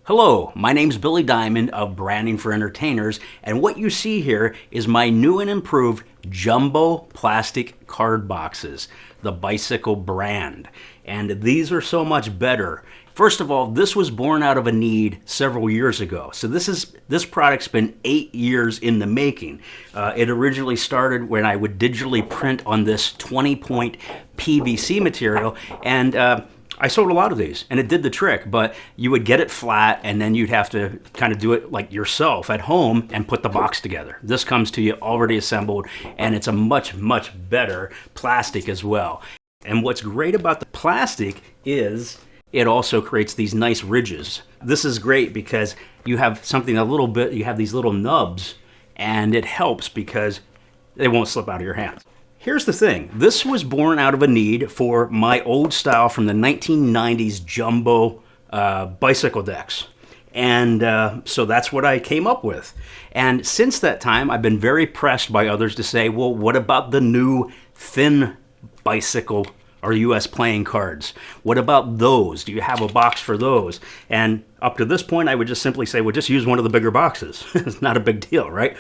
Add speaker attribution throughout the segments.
Speaker 1: Hello, my name's Billy Diamond of Branding for Entertainers, and what you see here is my new and improved jumbo plastic card boxes, the Bicycle brand. And these are so much better. First of all, this was born out of a need several years ago. So this product's been 8 years in the making. It originally started when I would digitally print on this 20-point PVC material, and I sold a lot of these, and it did the trick, but you would get it flat, and then you'd have to kind of do it like yourself at home and put the box together. This comes to you already assembled, and it's a much, much better plastic as well. And what's great about the plastic is it also creates these nice ridges. This is great because you have something a little bit, you have these little nubs, and it helps because they won't slip out of your hands. Here's the thing, this was born out of a need for my old style from the 1990s jumbo bicycle decks. And so that's what I came up with. And since that time, I've been very pressed by others to say, well, what about the new thin bicycle or US playing cards? What about those? Do you have a box for those? And up to this point, I would just simply say, well, just use one of the bigger boxes. It's not a big deal, right?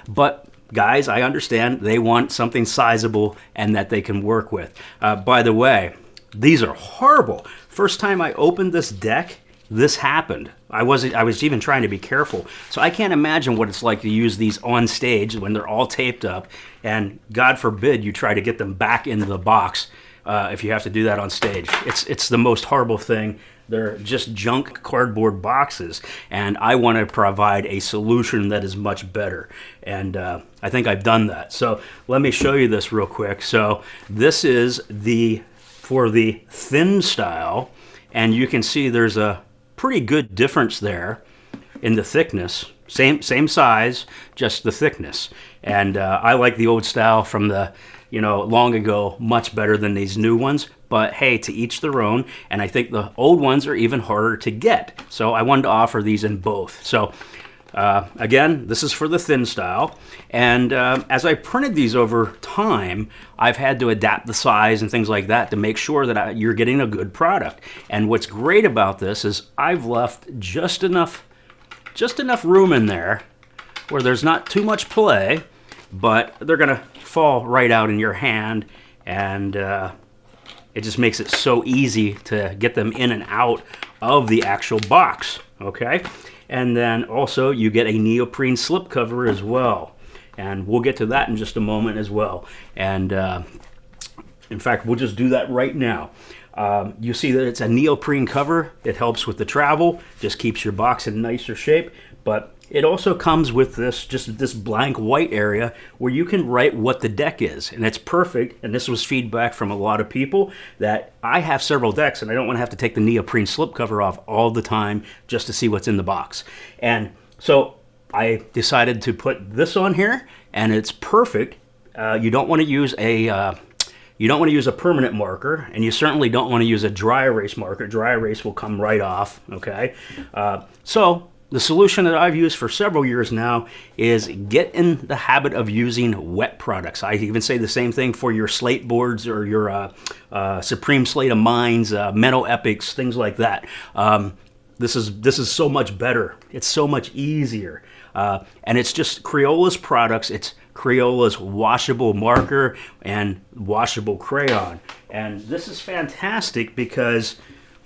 Speaker 1: But guys, I understand they want something sizable and that they can work with. By the way, these are horrible. First time I opened this deck, this happened. I was even trying to be careful. So I can't imagine what it's like to use these on stage when they're all taped up, and God forbid you try to get them back into the box if you have to do that on stage. It's the most horrible thing. They're just junk cardboard boxes, and I want to provide a solution that is much better, and I think I've done that. So let me show you this real quick. So this is for the thin style, and you can see there's a pretty good difference there in the thickness. Same size, just the thickness. And I like the old style from the long ago much better than these new ones. But hey, to each their own, and I think the old ones are even harder to get. So I wanted to offer these in both. So again, this is for the thin style. And as I printed these over time, I've had to adapt the size and things like that to make sure that you're getting a good product. And what's great about this is I've left just enough room in there where there's not too much play, but they're gonna fall right out in your hand, and it just makes it so easy to get them in and out of the actual box, okay? And then also you get a neoprene slipcover as well, and we'll get to that in just a moment as well. And in fact, we'll just do that right now. You see that it's a neoprene cover. It helps with the travel, just keeps your box in nicer shape, but it also comes with this blank white area where you can write what the deck is, and it's perfect. And this was feedback from a lot of people that I have several decks and I don't want to have to take the neoprene slipcover off all the time just to see what's in the box. And so I decided to put this on here, and it's perfect. You don't want to use a permanent marker, and you certainly don't want to use a dry erase marker. Dry erase will come right off, okay? So the solution that I've used for several years now is get in the habit of using wet products. I even say the same thing for your slate boards or your Supreme Slate of Minds, Metal Epics, things like that. This is so much better. It's so much easier. And it's just Crayola's products. It's Crayola's washable marker and washable crayon. And this is fantastic because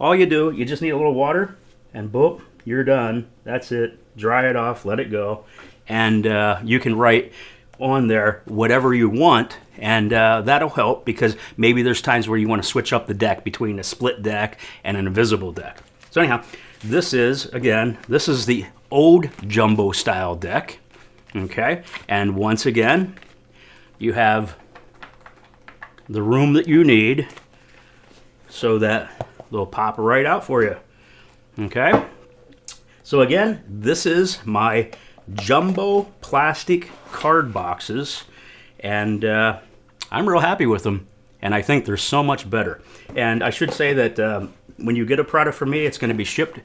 Speaker 1: all you do, you just need a little water, and boop, you're done. That's it. Dry it off, let it go, and you can write on there whatever you want, and that'll help because maybe there's times where you want to switch up the deck between a split deck and an invisible deck. So anyhow, this is the old jumbo style deck, okay? And once again, you have the room that you need so that they'll pop right out for you, okay? So again, this is my jumbo plastic card boxes, and I'm real happy with them, and I think they're so much better. And I should say that when you get a product from me, it's going to be shipped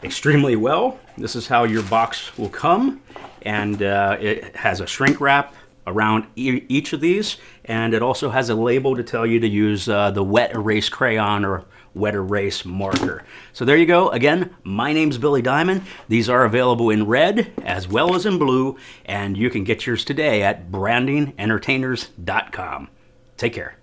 Speaker 1: extremely well. This is how your box will come, and it has a shrink wrap around each of these, and it also has a label to tell you to use the wet erase crayon or wet erase marker. So there you go. Again, my name's Billy Diamond. These are available in red as well as in blue, and you can get yours today at brandingentertainers.com. Take care.